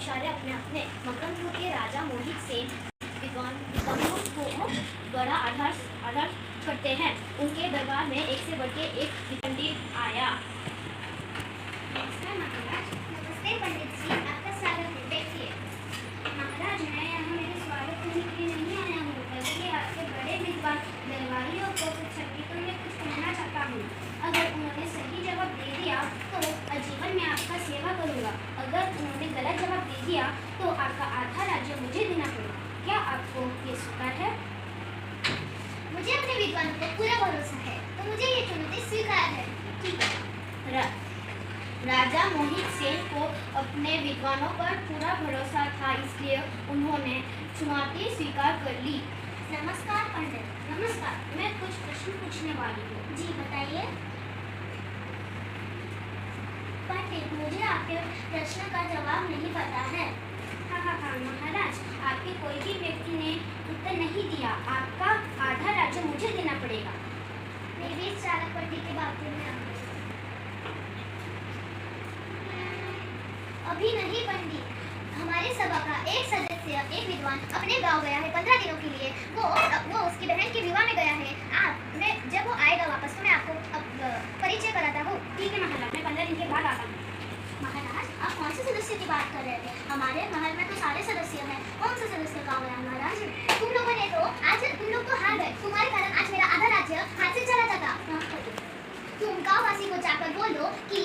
इशारे अपने अपने मकरपुर के राजा मोहित सेन विद्वानों को बड़ा आदर करते हैं। उनके दरबार में एक से बढ़ के एक पंडित आया। नमस्ते पंडित जी, आपका स्वागत है, बैठिए। महाराज, मैं यहाँ मेरे स्वागत करने के लिए नहीं आया हूँ, बल्कि आपके बड़े विद्वान दरबारियों को कुछ संगीतों में कुछ कहना चाहता हूँ। अगर उन्होंने सही जवाब दे दिया तो आजीवन मैं आपका सेवा करूँगा। अगर उन्होंने गलत जवाब दे दिया तो आपका आधा राज्य मुझे देना पड़ेगा। क्या आपको ये स्वीकार है? मुझे अपने विद्वानों पर पूरा भरोसा है, तो मुझे ये चुनौती स्वीकार है। ठीक है। राजा मोहित सेन को अपने विद्वानों पर पूरा भरोसा था, इसलिए उन्होंने चुनौती स्वीकार कर ली। नमस्कार पंडित। नमस्कार, मैं कुछ प्रश्न पूछने वाली हूँ। जी बताइए। पंडित, मुझे आपके प्रश्न का जवाब नहीं पता है। हाँ महाराज, आपके कोई भी व्यक्ति ने उत्तर नहीं दिया, आपका आधा राज्य मुझे देना पड़ेगा। निर्वेद चालक पंडित के बातें में अभी नहीं पंडित, हमारी सभा का एक सदस्य, एक विद्वान अपने गांव गया है 15 दिनों के लिए। वो उसकी बहन के विवाह में गया है। जब वो आएगा वापस तो मैं आपको परिचय कराता हूँ। ठीक है महाराज, मैं 15 दिन के बाद आता हूँ। महाराज, आप कौन से सदस्य की बात कर रहे थे? हमारे महल में तो सारे सदस्य हैं। कौन से सदस्य गाँव गया महाराज? तुम लोगों ने तो आज तुम लोग तो हार गए। तुम्हारे कारण आज मेरा आधा राज्य हाथ से चला जाता। तुम गाँववासी को जाकर बोलो कि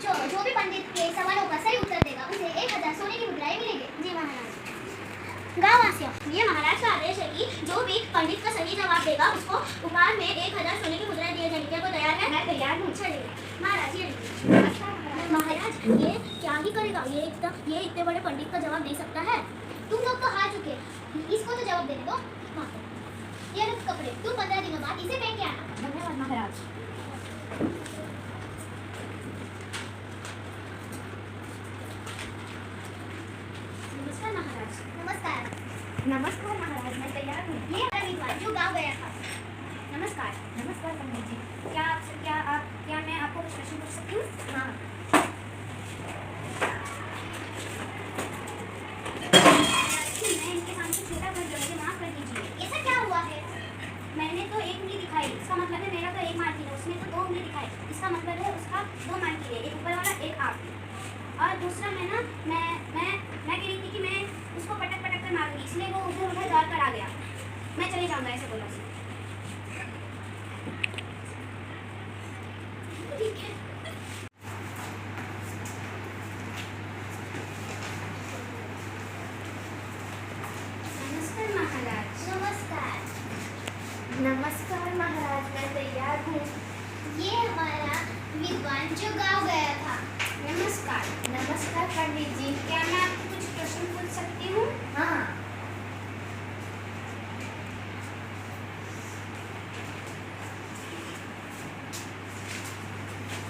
जो भी पंडित के सवालों का सही उत्तर देगा उसे 1000 सोने की मुद्राएं मिलेंगे। जी महाराज। गाँववासियों, ये महाराज का आदेश है कि जो भी पंडित का सही जवाब देगा उसको उपहार में 1000 सोने की मुद्राएं दिए जाएंगे। क्या वो तैयार है? मैं तैयार हूँ। चलिए महाराज, ये महाराज, ये क्या ही करेगा? ये इतने बड़े पंडित का जवाब दे सकता है? तुम लोग तो हार चुके, इसको तो जवाब देने दो। हाँ, ये रख कपड़े, तुम 15 दिनों बाद इसे पहन के आना। धन्यवाद महाराज। नमस्कार महाराज। नमस्कार। नमस्कार महाराज, मैं तैयार हूँ। ये हमारा विद्वान जो गाँव गया था। नमस्कार। नमस्कार पंडित जी। क्या मैं आपको कुछ प्रश्न पूछ सकती हूँ? हाँ। मैं इनके सामने छोटा कर दिया, मुझे माफ कर दीजिए। ऐसा क्या हुआ है? मैंने तो एक उंगली दिखाई, इसका मतलब है मेरा तो एक मार्किंग है। उसने तो 2 उंगली दिखाई, इसका मतलब है उसका 2 मार्किंग है, एक ऊपर वाला एक आप। और दूसरा मैं कह रही थी कि मैं उसको पटक कर मारूंगी, इसलिए वो उधर दौड़ कर आ गया। मैं चले जाऊंगा, ऐसे बोला उसने। ठीक है। नमस्कार महाराज। नमस्कार। नमस्कार महाराज, मैं तैयार हूँ। ये हमारा विद्वान जो गाँव गया था। नमस्कार। नमस्कार पंडित जी, क्या मैं आपको कुछ प्रश्न पूछ सकती हूँ? हाँ।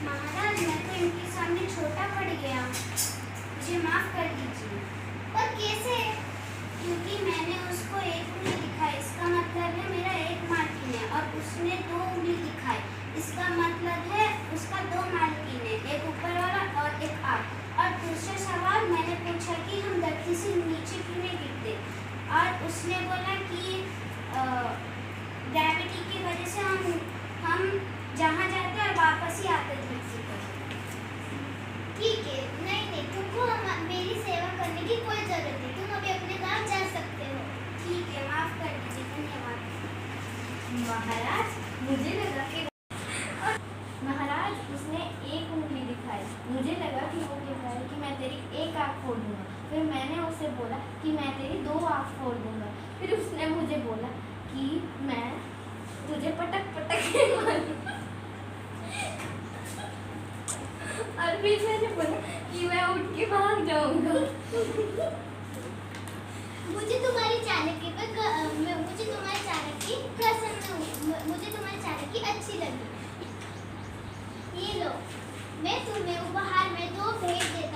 महाराज, मैं तो इनके सामने छोटा पड़ गया, मुझे माफ कर दीजिए। पर कैसे? क्योंकि मैंने उसको एक उंगली दिखाई, इसका मतलब है मेरा एक मार्किंग है, और उसने 2 उंगली दिखाई, इसका मतलब है उसका 2 मार्किंग है, एक ऊपर वाला और एक आप। और दूसरा सवाल मैंने पूछा कि हम धरती से नीचे क्यों नहीं गिरते, और उसने बोला कि ग्रेविटी की वजह से हम जहाँ जाते और वापस ही आते धरती पर। ठीक है, नहीं, तुमको मेरी सेवा करने की कोई जरूरत नहीं। तुम अभी अपने गाँव जा सकते हो। ठीक है, माफ कर दीजिए, धन्यवाद। महाराज, मुझे लगा कि उसने एक उंगली दिखाई, मुझे लगा कि वो कह रहा है कि मैं तेरी एक आँख फोड़ दूंगा। फिर मैंने उसे बोला कि मैं तेरी 2 आँख फोड़ दूंगा। फिर उसने मुझे बोला कि मैं तुझे पटक के मारूंगा। और फिर मैंने बोला कि मैं उठ के भाग जाऊंगा। मुझे तुम्हारी चालाकी अच्छी लगी। ये लो, मैं तुम्हें उपहार में 2 भेंट देती